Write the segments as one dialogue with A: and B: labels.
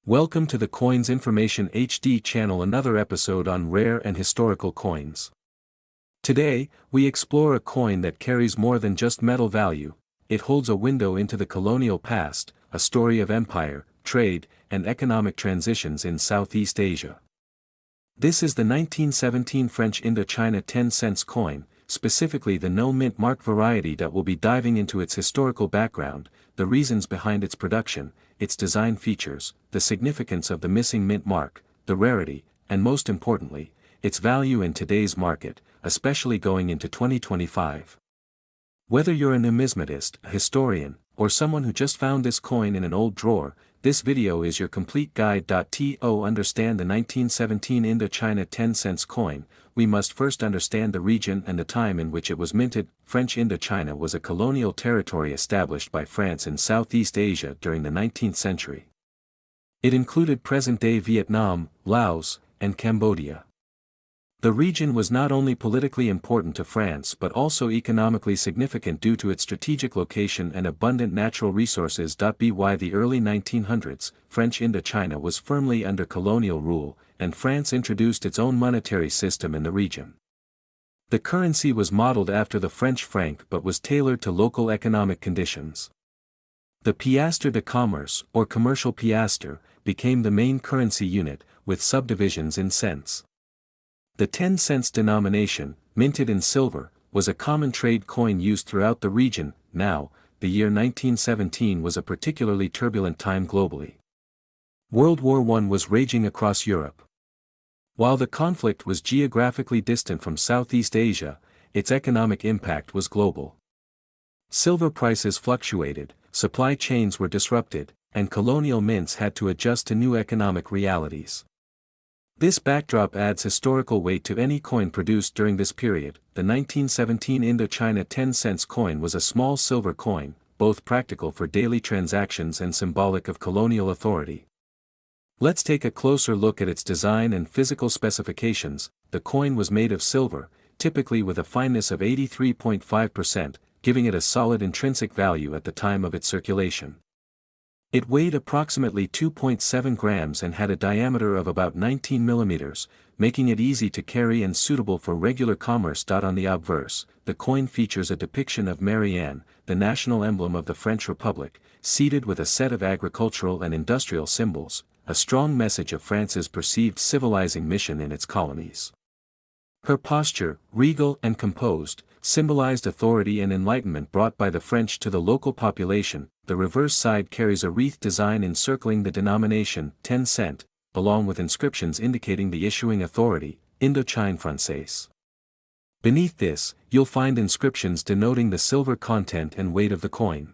A: Welcome to the Coins Information HD channel, another episode on rare and historical coins. Today, we explore a coin that carries more than just metal value. It holds a window into the colonial past, a story of empire, trade, and economic transitions in Southeast Asia. This is the 1917 French Indo-China 10 cents coin, specifically the no mint mark variety that will be diving into its historical background, the reasons behind its production, its design features, the significance of the missing mint mark, the rarity, and most importantly, its value in today's market, especially going into 2025. Whether you're a numismatist, a historian, or someone who just found this coin in an old drawer, this video is your complete guide. To understand the 1917 Indo-China 10 cents coin, we must first understand the region and the time in which it was minted. French Indo-China was a colonial territory established by France in Southeast Asia during the 19th century. It included present-day Vietnam, Laos, and Cambodia. The region was not only politically important to France but also economically significant due to its strategic location and abundant natural resources. By the early 1900s, French Indochina was firmly under colonial rule, and France introduced its own monetary system in the region. The currency was modeled after the French franc but was tailored to local economic conditions. The piastre de commerce, or commercial piastre, became the main currency unit, with subdivisions in cents. The 10 cents denomination, minted in silver, was a common trade coin used throughout the region. Now, the year 1917 was a particularly turbulent time globally. World War I was raging across Europe. While the conflict was geographically distant from Southeast Asia, its economic impact was global. Silver prices fluctuated, supply chains were disrupted, and colonial mints had to adjust to new economic realities. This backdrop adds historical weight to any coin produced during this period. The 1917 Indo-China 10 cents coin was a small silver coin, both practical for daily transactions and symbolic of colonial authority. Let's take a closer look at its design and physical specifications. The coin was made of silver, typically with a fineness of 83.5%, giving it a solid intrinsic value at the time of its circulation. It weighed approximately 2.7 grams and had a diameter of about 19 millimeters, making it easy to carry and suitable for regular commerce. On the obverse, the coin features a depiction of Mary Anne, the national emblem of the French Republic, seated with a set of agricultural and industrial symbols, a strong message of France's perceived civilizing mission in its colonies. Her posture, regal and composed, symbolized authority and enlightenment brought by the French to the local population. The reverse side carries a wreath design encircling the denomination, 10 cent, along with inscriptions indicating the issuing authority, Indochine Française. Beneath this, you'll find inscriptions denoting the silver content and weight of the coin.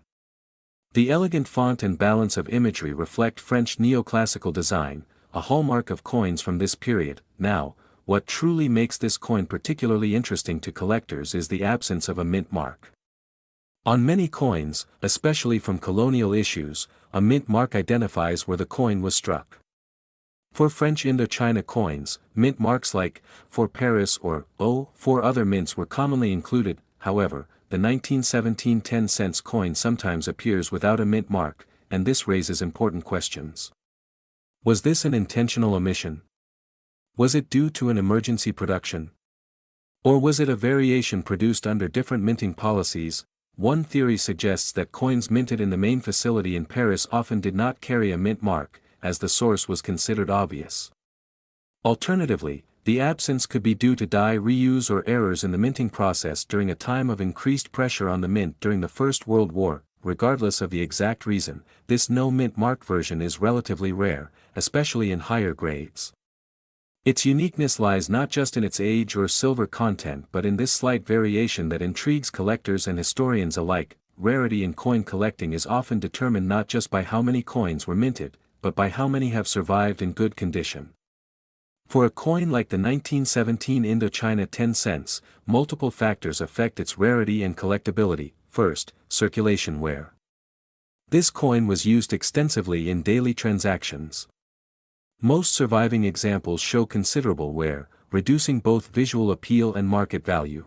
A: The elegant font and balance of imagery reflect French neoclassical design, a hallmark of coins from this period. Now, what truly makes this coin particularly interesting to collectors is the absence of a mint mark. On many coins, especially from colonial issues, a mint mark identifies where the coin was struck. For French Indochina coins, mint marks like for Paris or O for other mints were commonly included. However, the 1917 10 cents coin sometimes appears without a mint mark, and this raises important questions. Was this an intentional omission? Was it due to an emergency production? Or was it a variation produced under different minting policies? One theory suggests that coins minted in the main facility in Paris often did not carry a mint mark, as the source was considered obvious. Alternatively, the absence could be due to die reuse or errors in the minting process during a time of increased pressure on the mint during the First World War. Regardless of the exact reason, this no mint mark version is relatively rare, especially in higher grades. Its uniqueness lies not just in its age or silver content but in this slight variation that intrigues collectors and historians alike. Rarity in coin collecting is often determined not just by how many coins were minted, but by how many have survived in good condition. For a coin like the 1917 Indo-China 10 cents, multiple factors affect its rarity and collectability. First, circulation wear. This coin was used extensively in daily transactions. Most surviving examples show considerable wear, reducing both visual appeal and market value.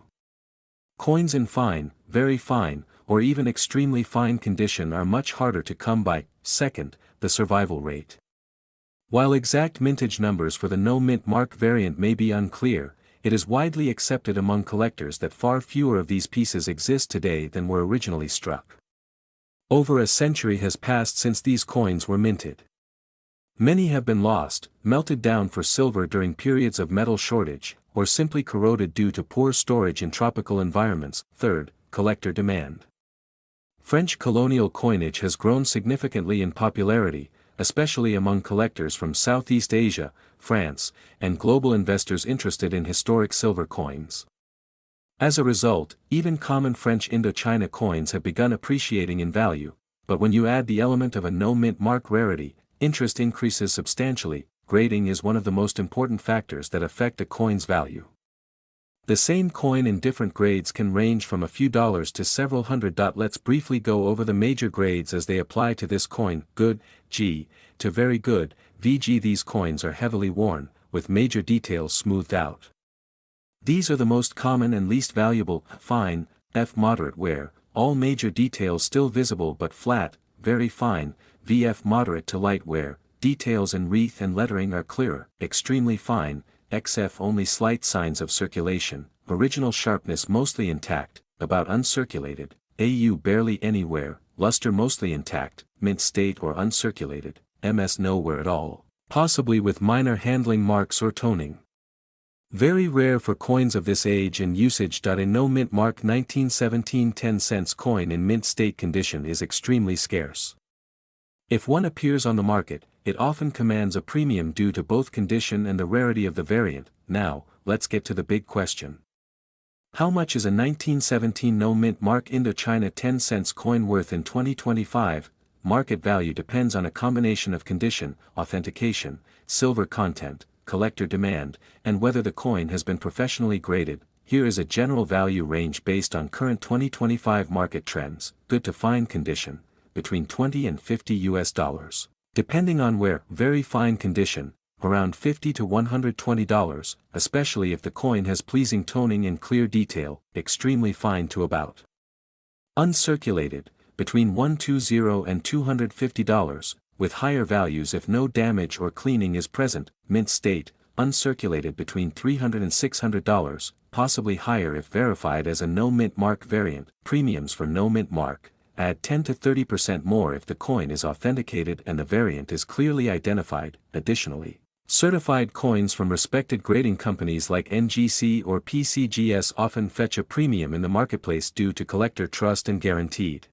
A: Coins in fine, very fine, or even extremely fine condition are much harder to come by. Second, the survival rate. While exact mintage numbers for the no-mint mark variant may be unclear, it is widely accepted among collectors that far fewer of these pieces exist today than were originally struck. Over a century has passed since these coins were minted. Many have been lost, melted down for silver during periods of metal shortage, or simply corroded due to poor storage in tropical environments. Third, collector demand. French colonial coinage has grown significantly in popularity, especially among collectors from Southeast Asia, France, and global investors interested in historic silver coins. As a result, even common French Indo-China coins have begun appreciating in value, but when you add the element of a no-mint mark rarity, interest increases substantially. Grading is one of the most important factors that affect a coin's value. The same coin in different grades can range from a few dollars to several hundred. Let's briefly go over the major grades as they apply to this coin: good, G, to very good, VG. These coins are heavily worn, with major details smoothed out. These are the most common and least valuable. Fine, F. Moderate wear, all major details still visible but flat. Very fine, VF. Moderate to light wear, details in wreath and lettering are clearer. Extremely fine, XF. Only slight signs of circulation, original sharpness mostly intact, about uncirculated. AU. Barely anywhere, luster mostly intact, mint state or uncirculated. MS. Nowhere at all, possibly with minor handling marks or toning. Very rare for coins of this age and usage. A no-mint mark 1917 10-cent coin in mint state condition is extremely scarce. If one appears on the market, it often commands a premium due to both condition and the rarity of the variant. Now, let's get to the big question. How much is a 1917 no-mint mark Indo-China 10-cent coin worth in 2025? Market value depends on a combination of condition, authentication, silver content, collector demand, and whether the coin has been professionally graded. Here is a general value range based on current 2025 market trends. Good to fine condition, between $20 and $50. Depending on where. Very fine condition, around $50 to $120, especially if the coin has pleasing toning and clear detail. Extremely fine to about uncirculated, between $120 and $250, with higher values if no damage or cleaning is present. Mint state, uncirculated, between $300 and $600, possibly higher if verified as a no-mint mark variant. Premiums for no-mint mark, add 10 to 30% more if the coin is authenticated and the variant is clearly identified. Additionally, certified coins from respected grading companies like NGC or PCGS often fetch a premium in the marketplace due to collector trust and guaranteed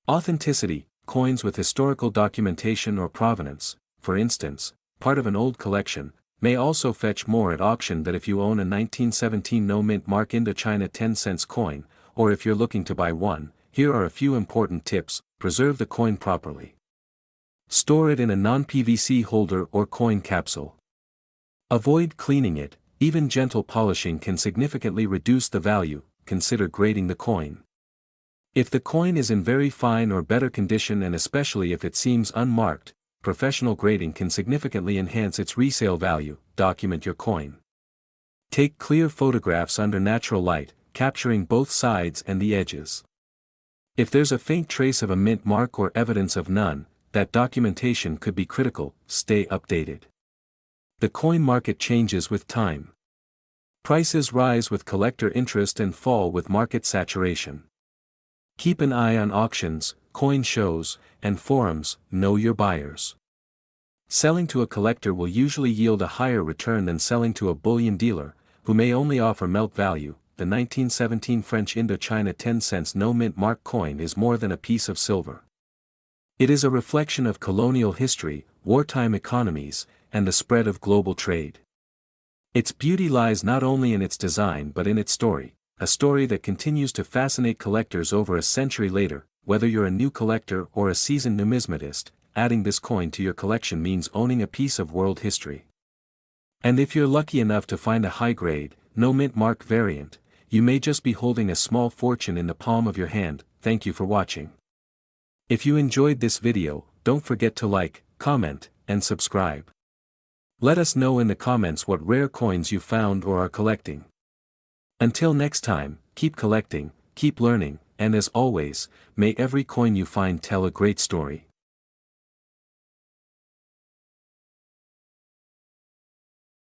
A: authenticity. Coins with historical documentation or provenance, for instance, part of an old collection, may also fetch more at auction than if you own a 1917 no-mint mark Indo-China 10-cent coin, or if you're looking to buy one. Here are a few important tips. Preserve the coin properly. Store it in a non-PVC holder or coin capsule. Avoid cleaning it. Even gentle polishing can significantly reduce the value. Consider grading the coin. If the coin is in very fine or better condition, and especially if it seems unmarked, professional grading can significantly enhance its resale value. Document your coin. Take clear photographs under natural light, capturing both sides and the edges. If there's a faint trace of a mint mark or evidence of none, that documentation could be critical. Stay updated. The coin market changes with time. Prices rise with collector interest and fall with market saturation. Keep an eye on auctions, coin shows, and forums. Know your buyers. Selling to a collector will usually yield a higher return than selling to a bullion dealer, who may only offer melt value. The 1917 French Indo-China 10-cent no-mint mark coin is more than a piece of silver. It is a reflection of colonial history, wartime economies, and the spread of global trade. Its beauty lies not only in its design but in its story, a story that continues to fascinate collectors over a century later. Whether you're a new collector or a seasoned numismatist, adding this coin to your collection means owning a piece of world history. And if you're lucky enough to find a high-grade, no-mint mark variant, you may just be holding a small fortune in the palm of your hand. Thank you for watching. If you enjoyed this video, don't forget to like, comment, and subscribe. Let us know in the comments what rare coins you found or are collecting. Until next time, keep collecting, keep learning, and as always, may every coin you find tell a great story.